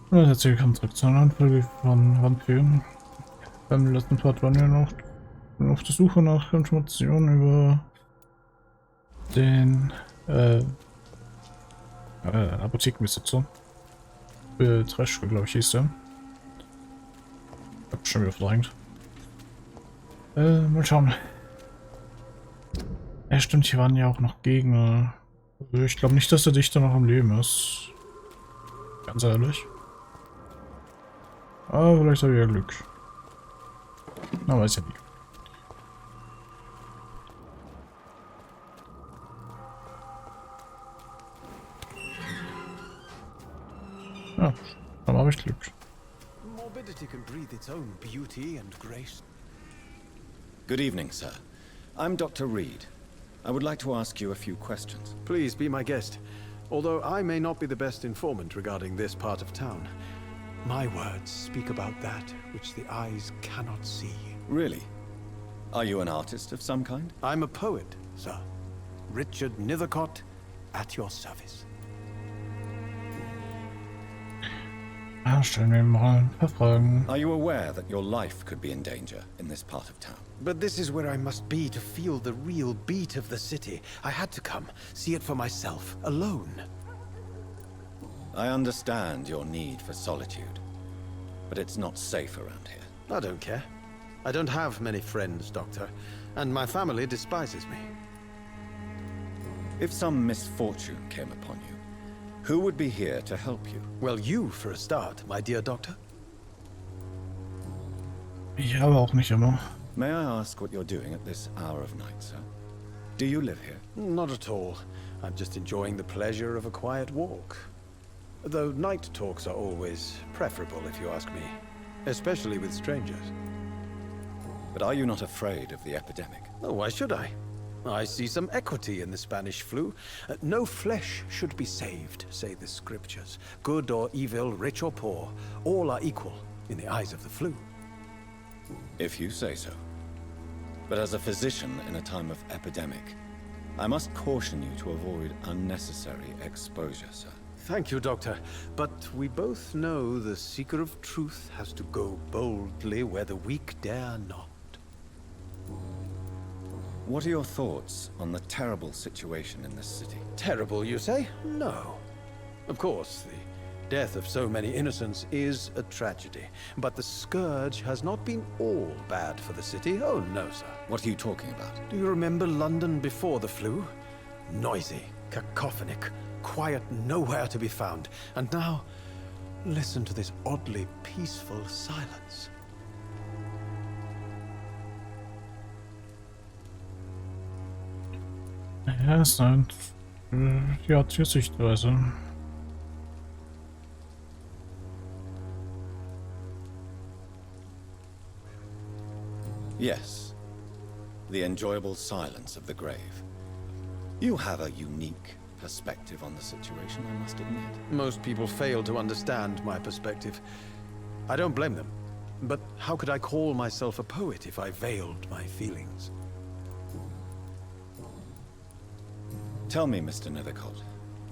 Ja, herzlich willkommen zurück zu einer neuen Folge von Vampyr. Beim letzten Part waren wir noch auf der Suche nach Informationen über den Apothekenbesitzer. Trash, glaube ich, hieß der. Hab schon wieder verdrängt. Mal schauen. Ja, stimmt, hier waren ja auch noch Gegner. Also ich glaube nicht, dass der Dichter noch am Leben ist. Ganz ehrlich. Aber vielleicht habe ich ja Glück. Na, weiß ja nie. Ja, dann habe ich Glück. Morbidity can breathe its own beauty and grace. Good evening, sir. I'm Dr. Reed. I would like to ask you a few questions. Please be my guest. Although I may not be the best informant regarding this part of town, my words speak about that which the eyes cannot see. Really? Are you an artist of some kind? I'm a poet, sir. Richard Nethercott, at your service. Ja, stellen wir mal ein paar Fragen. Are you aware that your life could be in danger in this part of town? But this is where I must be to feel the real beat of the city. I had to come, see it for myself, alone. I understand your need for solitude, but it's not safe around here. I don't care. I don't have many friends, Doctor, and my family despises me. If some misfortune came upon you, who would be here to help you? Well, you for a start, my dear Doctor. Ich aber auch nicht immer. May I ask what you're doing at this hour of night, sir? Do you live here? Not at all. I'm just enjoying the pleasure of a quiet walk. Though night talks are always preferable, if you ask me. Especially with strangers. But are you not afraid of the epidemic? Oh, why should I? I see some equity in the Spanish flu. No flesh should be saved, say the scriptures. Good or evil, rich or poor, all are equal in the eyes of the flu. If you say so. But as a physician in a time of epidemic, I must caution you to avoid unnecessary exposure, sir. Thank you, Doctor. But we both know the seeker of truth has to go boldly where the weak dare not. What are your thoughts on the terrible situation in this city? Terrible, you say? No. Of course, the death of so many innocents is a tragedy. But the scourge has not been all bad for the city. Oh, no, sir. What are you talking about? Do you remember London before the flu? Noisy, cacophonic, quiet nowhere to be found. And now, listen to this oddly peaceful silence. Ja, ist eine Sichtweise. Yes. The enjoyable silence of the grave. You have a unique perspective on the situation, I must admit. Most people fail to understand my perspective. I don't blame them. But how could I call myself a poet if I veiled my feelings? Tell me, Mr. Nethercott,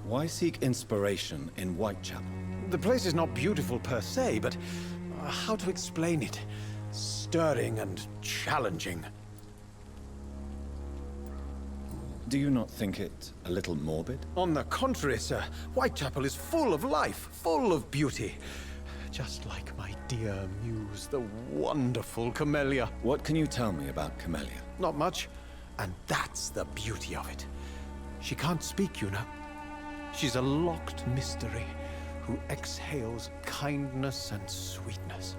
why seek inspiration in Whitechapel? The place is not beautiful per se, but how to explain it? Stirring and challenging. Do you not think it a little morbid? On the contrary, sir. Whitechapel is full of life, full of beauty. Just like my dear muse, the wonderful Camellia. What can you tell me about Camellia? Not much, and that's the beauty of it. She can't speak, you know. She's a locked mystery who exhales kindness and sweetness.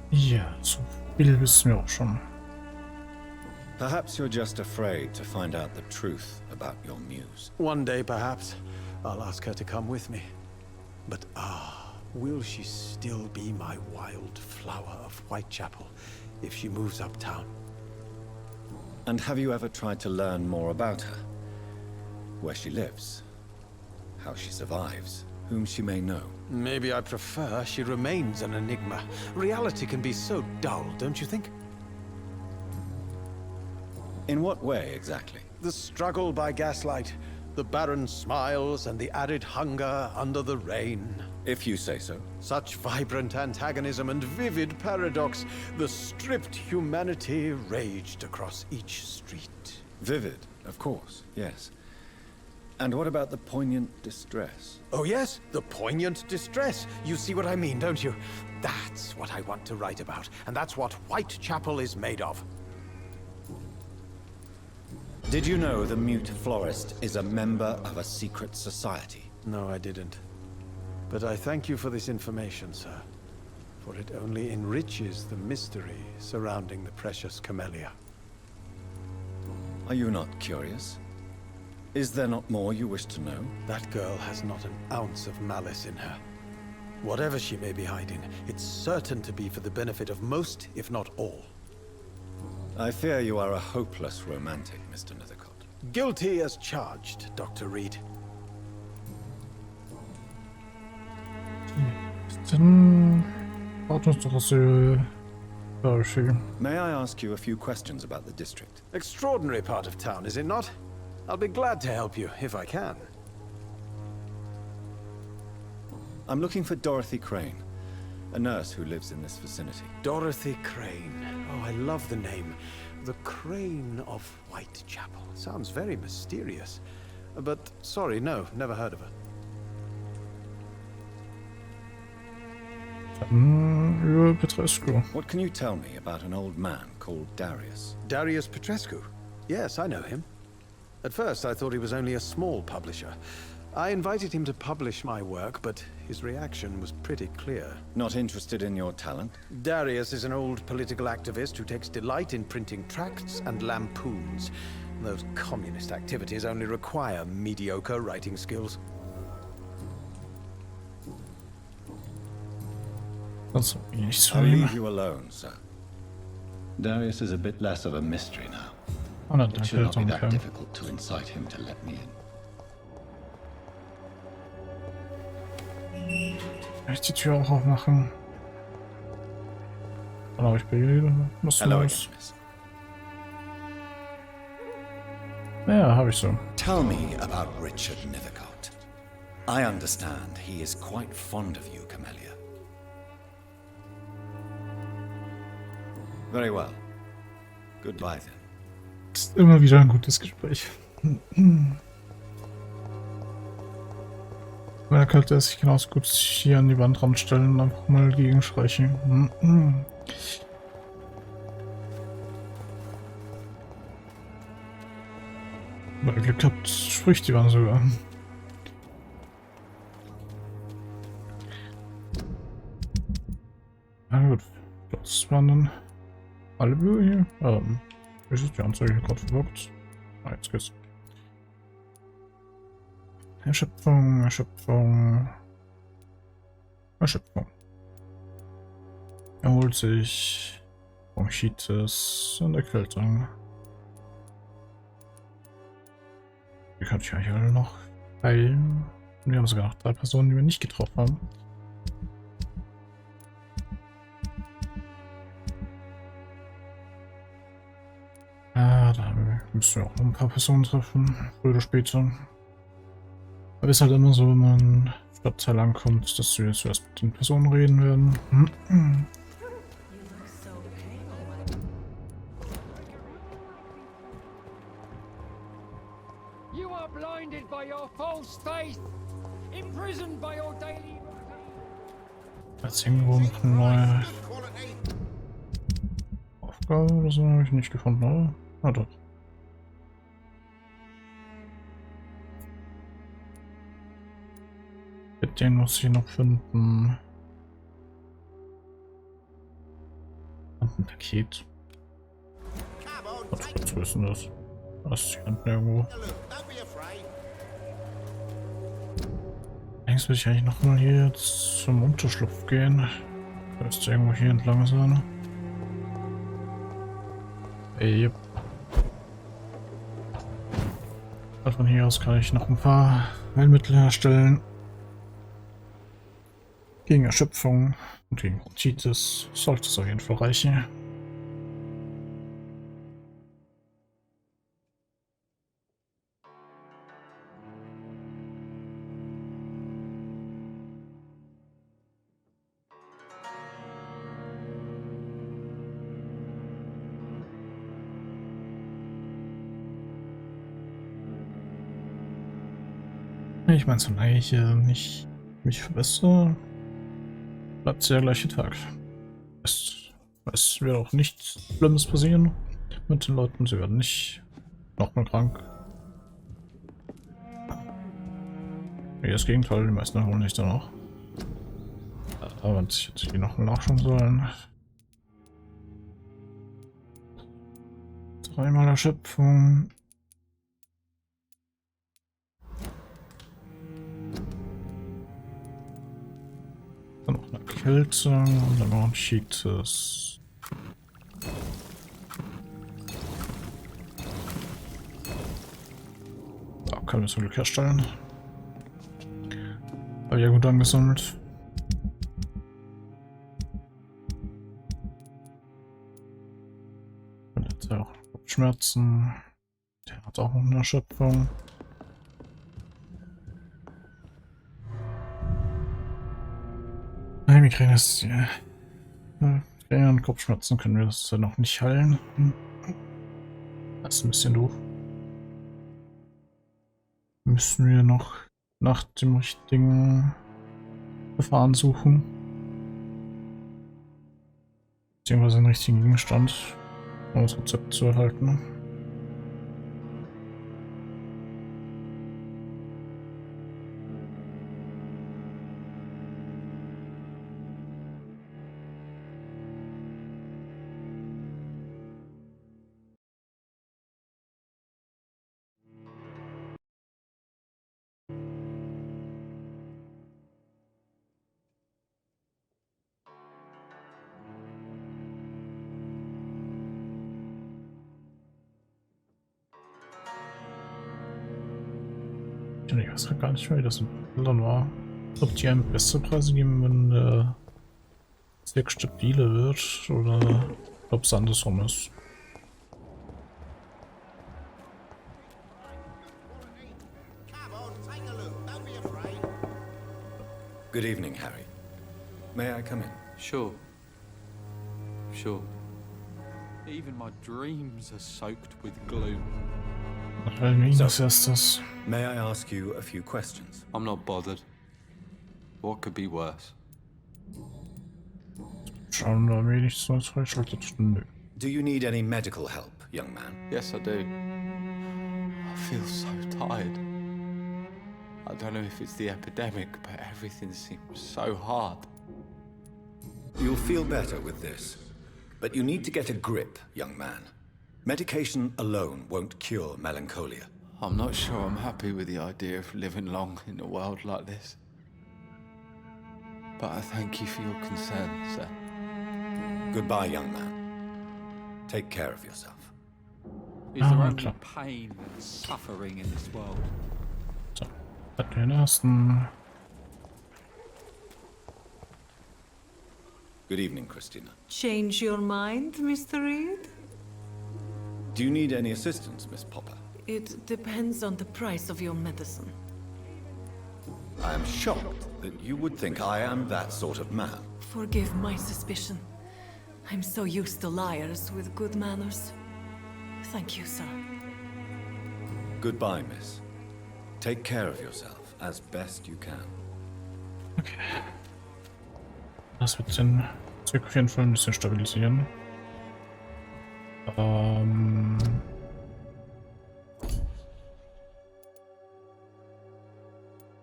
Ja, so viel wissen wir auch schon. Perhaps you're just afraid to find out the truth about your muse. One day, perhaps, I'll ask her to come with me. But will she still be my wild flower of Whitechapel if she moves uptown? And have you ever tried to learn more about her? Where she lives? How she survives? Whom she may know? Maybe I prefer she remains an enigma. Reality can be so dull, don't you think? In what way, exactly? The struggle by gaslight, The barren smiles and the arid hunger under the rain. If you say so. Such vibrant antagonism and vivid paradox. The stripped humanity raged across each street. Vivid, of course, yes. And what about the poignant distress? Oh yes, the poignant distress. You see what I mean, don't you? That's what I want to write about, and that's what Whitechapel is made of. Did you know the mute florist is a member of a secret society? No, I didn't. But I thank you for this information, sir. For it only enriches the mystery surrounding the precious camellia. Are you not curious? Is there not more you wish to know? That girl has not an ounce of malice in her. Whatever she may be hiding, it's certain to be for the benefit of most, if not all. I fear you are a hopeless romantic, Mr. Nethercott. Guilty as charged, Dr. Reed. Dann baut uns doch was Pershing. May I ask you a few questions about the district? Extraordinary part of town, is it not? I'll be glad to help you, if I can. I'm looking for Dorothy Crane, a nurse who lives in this vicinity. Dorothy Crane. Oh, I love the name. The Crane of Whitechapel. Sounds very mysterious. But, sorry, no, never heard of her. Über Petrescu. What can you tell me about an old man called Darius? Darius Petrescu? Yes, I know him. At first, I thought he was only a small publisher. I invited him to publish my work, but his reaction was pretty clear. Not interested in your talent? Darius is an old political activist who takes delight in printing tracts and lampoons. Those communist activities only require mediocre writing skills. Das hab ich nicht so I'll leave you alone, sir. Darius is a bit less of a mystery now. Oh, na, It should not be danke, that danke. difficult to incite him to let me in. Kann ich die Tür auch aufmachen? Dann habe ich Bilder. Was Hello again, los? miss. Ja, habe ich so. Tell me about Richard Nethercott. I understand he is quite fond of you, Camellia. Very well. Goodbye then. Ist immer wieder ein gutes Gespräch. Man könnte es sich genauso gut hier an die Wand ranstellen und einfach mal gegenstreichen. Bei Glück habt, spricht die Wand sogar. Na gut, das waren dann alle Bücher hier. Ist die Anzeige gerade verwirrt? Ah, jetzt geht's. Erschöpfung, Erschöpfung. Erschöpfung. Erholt sich. Bronchitis und Erkältung. Die kann ich eigentlich alle noch heilen. Und wir haben sogar noch 3 Personen, die wir nicht getroffen haben. Da müssen wir auch noch ein paar Personen treffen, früher oder später. Aber es ist halt immer so, wenn man in den Stadtteil ankommt, dass wir zuerst mit den Personen reden werden. You are blinded by your false faith, imprisoned by your daily Jetzt irgendwo noch eine neue Aufgabe oder so habe ich nicht gefunden, oder? Ah, doch. Den muss ich noch finden. Und ein Paket. Was ist denn das? Das ist hier hinten irgendwo. Längst will ich eigentlich noch mal hier jetzt zum Unterschlupf gehen. Da ist irgendwo hier entlang sein. Yep. Von hier aus kann ich noch ein paar Heilmittel herstellen. Gegen Erschöpfung und gegen Bronchitis sollte es auf jeden Fall reichen. Ich meine, solange ich nicht mich verbessere, bleibt es ja der gleiche Tag. Es wird auch nichts Schlimmes passieren mit den Leuten. Sie werden nicht nochmal krank. Nee, das Gegenteil, die meisten erholen sich dann auch. Aber wenn sich jetzt die nochmal nachschauen sollen. Dreimal Erschöpfung. Dann noch eine Kälte und dann noch ein Cheates. Da können wir zum Glück herstellen. Aber ja gut angesammelt. Und jetzt hat er auch Kopfschmerzen. Der hat auch noch eine Erschöpfung. Migräne ist ja. Migräne und Kopfschmerzen können wir das noch nicht heilen. Das ist ein bisschen doof. Müssen wir noch nach dem richtigen Verfahren suchen. Beziehungsweise den richtigen Gegenstand, um das Rezept zu erhalten. Ich weiß gar nicht mehr, wie das in Bildern war. Ob die einem bessere Preise geben, wenn der sehr stabiler wird oder ob es andersrum ist. Good evening, Harry. May I come in? Sure. Sure. Even my dreams are soaked with gloom. So, may I ask you a few questions? I'm not bothered. What could be worse? Schauen wir wenig so freischaltet. Nö. Do you need any medical help, young man? Yes, I do. I feel so tired. I don't know if it's the epidemic, but everything seems so hard. You'll feel better with this. But you need to get a grip, young man. Medication alone won't cure melancholia. I'm not sure I'm happy with the idea of living long in a world like this. But I thank you for your concern, sir. Goodbye, young man. Take care of yourself. Is there only pain and suffering in this world? So, den ersten. Good evening, Christina. Change your mind, Mr. Reed? Do you need any assistance, Miss Popper? It depends on the price of your medicine. I am shocked that you would think I am that sort of man. Forgive my suspicion. I'm so used to liars with good manners. Thank you, sir. Goodbye, miss. Take care of yourself as best you can. Okay. Das wird den Zirkel auf jeden Fall ein bisschen stabilisieren.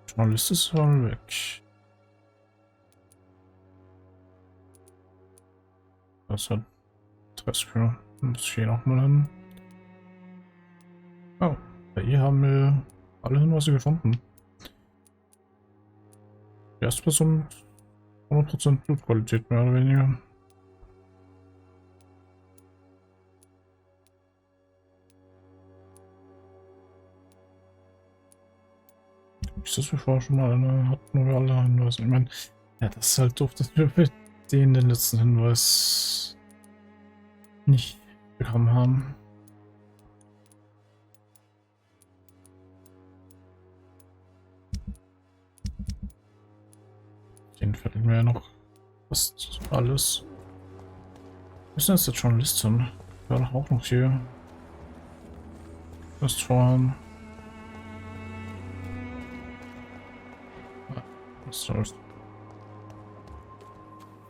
Journalist ist voll weg. Das hat Treskür. Muss ich hier nochmal hin. Oh, bei ihr haben wir alle Hinweise gefunden. Die erste Person 100% Blutqualität, mehr oder weniger. Ist das wir vorher schon mal eine hatten, wir alle Hinweise? Ich meine, ja, das ist halt doof, dass wir mit denen den letzten Hinweis nicht bekommen haben. Den fällt mir ja noch fast alles. Ist das jetzt schon Listen? Ja, doch auch noch hier. Das vorhaben. Was soll's?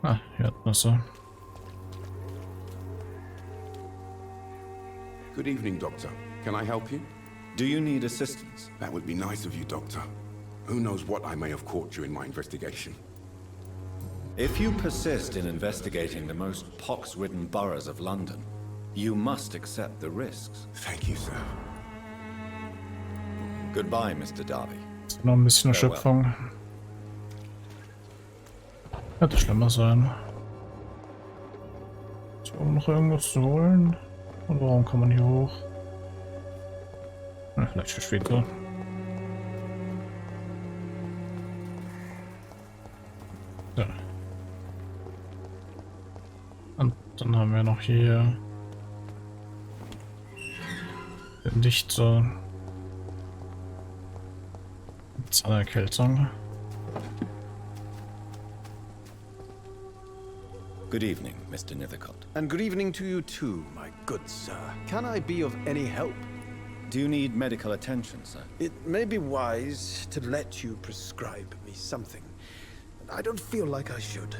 Ah, hier hat man so. Good evening, Doctor. Can I help you? Do you need assistance? That would be nice of you, Doctor. Who knows what I may have caught during my investigation. If you persist in investigating the most pox-ridden boroughs of London, you must accept the risks. Thank you, sir. Goodbye, Mr. Darby. Ist noch ein bisschen Erschöpfung. Hätte schlimmer sein. Ist hier oben noch irgendwas zu holen? Und warum kann man hier hoch? Na, vielleicht für später. Ja. Und dann haben wir noch hier den Dichter. Mit seiner Erkältung. Good evening, Mr. Nethercott. And good evening to you too, my good sir. Can I be of any help? Do you need medical attention, sir? It may be wise to let you prescribe me something. I don't feel like I should.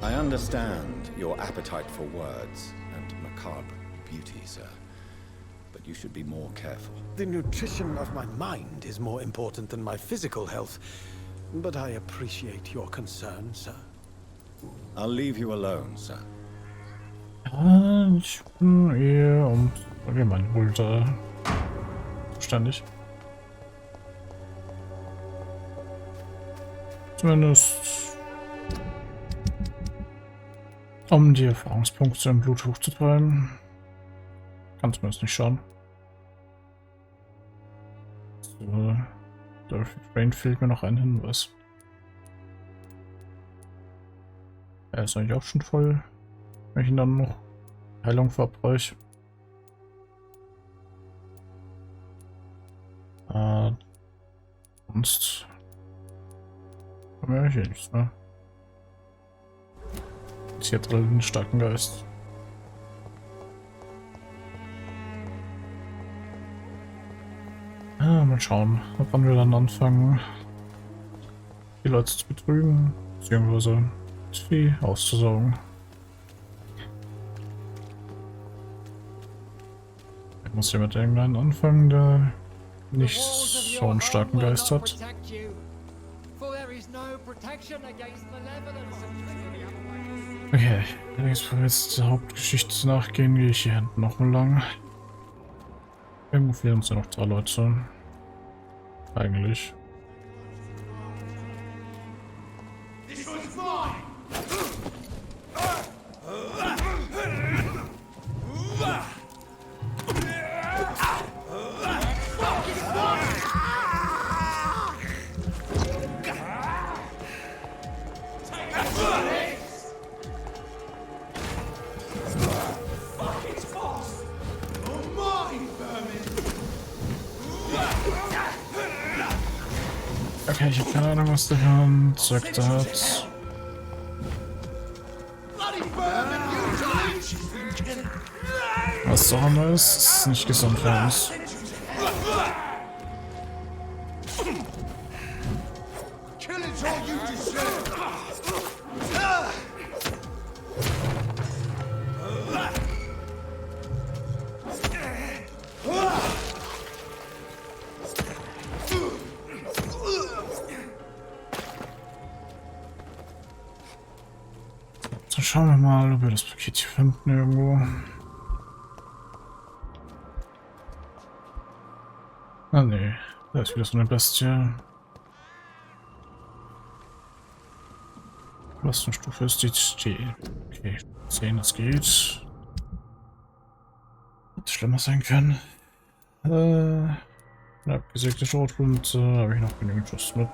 I understand your appetite for words and macabre beauty, sir. But you should be more careful. The nutrition of my mind is more important than my physical health. But I appreciate your concern, sir. I'll leave you alone, sir. Ja, ich bin eher allgemein wohl da zuständig. Zumindest um die Erfahrungspunkte im Blut hochzutreiben. Kann zumindest nicht schauen. So, da fehlt mir noch ein Hinweis. Er ist eigentlich auch schon voll, wenn ich ihn dann noch Heilung verabreiche. Sonst haben wir hier nichts, ne? Sie hat halt einen starken Geist. Mal schauen, ab wann wir dann anfangen, die Leute zu betrügen, beziehungsweise das Vieh auszusaugen. Ich muss hier mit irgendeinem anfangen, der nicht so einen starken Geist hat. Okay, bevor wir jetzt der Hauptgeschichte nachgehen, gehe ich hier hinten noch mal lang. Irgendwo fehlen uns ja noch 3 Leute. Eigentlich. Okay, ich habe keine Ahnung, was der Charakter hat. Was auch immer ist nicht gesund für uns. Dann schauen wir mal, ob wir das Paket hier finden irgendwo. Ah ne, da ist wieder so eine Bestie. Was für eine Stufe ist die? Okay, 10, das geht. Hätte schlimmer sein können. Abgesägte Schrotflinte, habe ich noch genügend Schuss mit.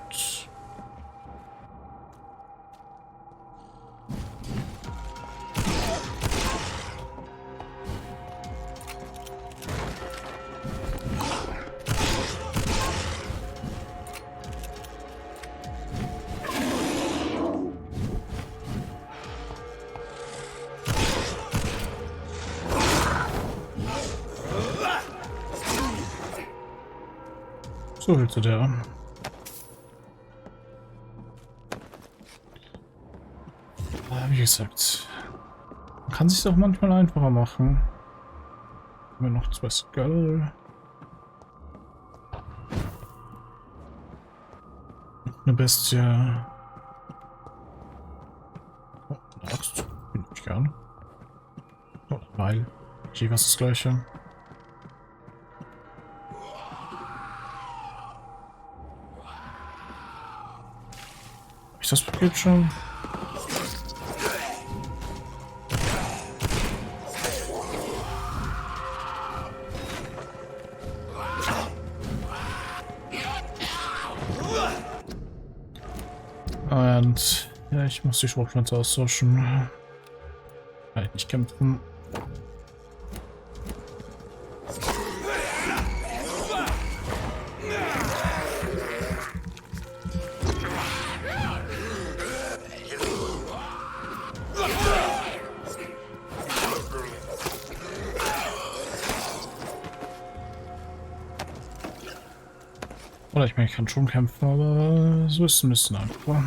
So hüllte der. wie gesagt, man kann sich auch manchmal einfacher machen. Haben wir noch 2 Skull. Eine Bestie. Oh, eine Axt. Bin ich gern. Oh, weil. Okay, was ist das Gleiche? Hab ich das Paket schon? Und ja, ich muss die Schrotflinte austauschen. Halt nicht kämpfen. Oder ich meine, ich kann schon kämpfen, aber so ist es ein bisschen einfacher.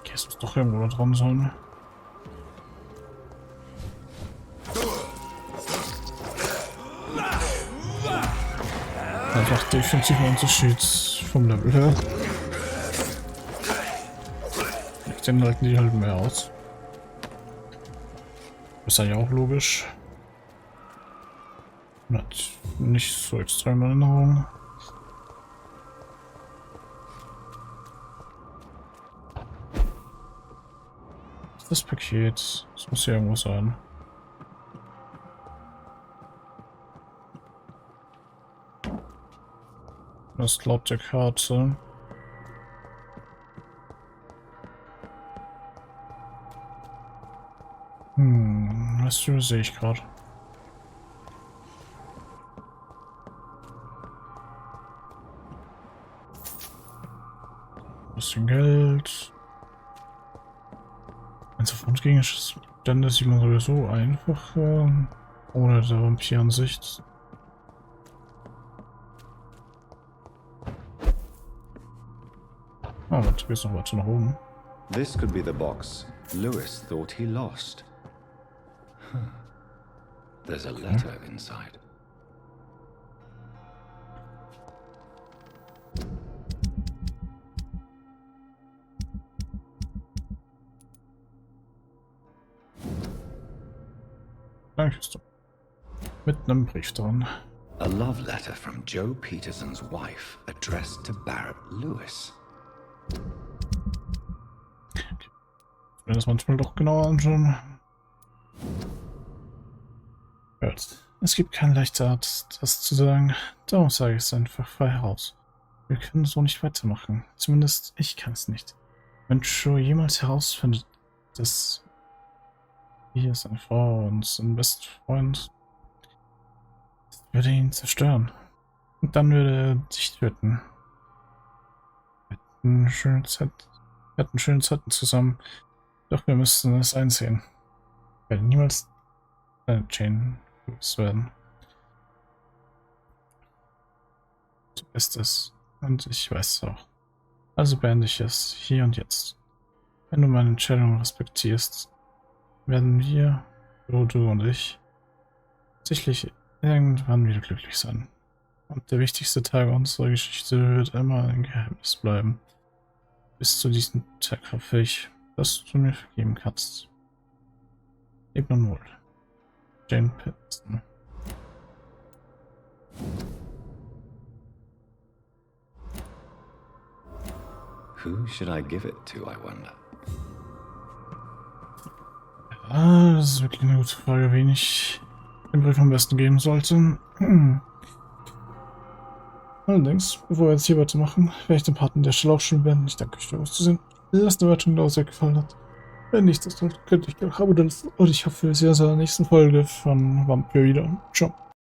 Okay, es muss doch irgendwo da dran sein. Das macht definitiv einen Unterschied vom Level her. Den halten die halt mehr aus. Ist ja auch logisch. Hat nicht so extreme Erinnerungen. Das Paket, das muss hier irgendwo sein. Das ist laut der Karte. Was sehe ich gerade? Bisschen Geld. Ein Sofortgegenstand, dann das sieht man sowieso einfach ohne der Vampyr-Ansicht. Ah, warte, geht's noch weiter nach oben. This could be the box Lewis thought he lost. There's a letter inside. Danke. Mit einem Brief dran. A love letter from Joe Peterson's wife addressed to Barrett Lewis. Ich will das manchmal doch genauer anschauen. Hört. Es gibt keine leichte Art, das zu sagen. Darum sage ich es einfach frei heraus. Wir können so nicht weitermachen. Zumindest ich kann es nicht. Wenn Joe jemals herausfindet, dass hier ist eine Frau und sein bester Freund, würde ihn zerstören. Und dann würde er dich töten. Wir hatten schöne Zeiten zusammen. Doch wir müssten es einsehen. Ich werde niemals deine Chain los werden. Du bist es. Und ich weiß es auch. Also beende ich es hier und jetzt. Wenn du meine Entscheidung respektierst, werden wir, du und ich, sicherlich irgendwann wieder glücklich sein. Und der wichtigste Tag unserer Geschichte wird immer ein Geheimnis bleiben. Bis zu diesem Tag hoffe ich, dass du mir vergeben kannst. Leb nun wohl. Jane Peterson. Who should I give it to, I wonder? Ja, das ist wirklich eine gute Frage, wen ich den Brief am besten geben sollte. Allerdings, bevor wir jetzt hier weitermachen, werde ich den Part an der Stelle auch schon beenden. Ich danke euch für auszusehen. Lasst eine Wertung da, sehr gefallen hat. Wenn nicht, das könnt ihr auch abonnieren. Und ich hoffe, wir sehen uns in der nächsten Folge von Vampyr wieder. Ciao.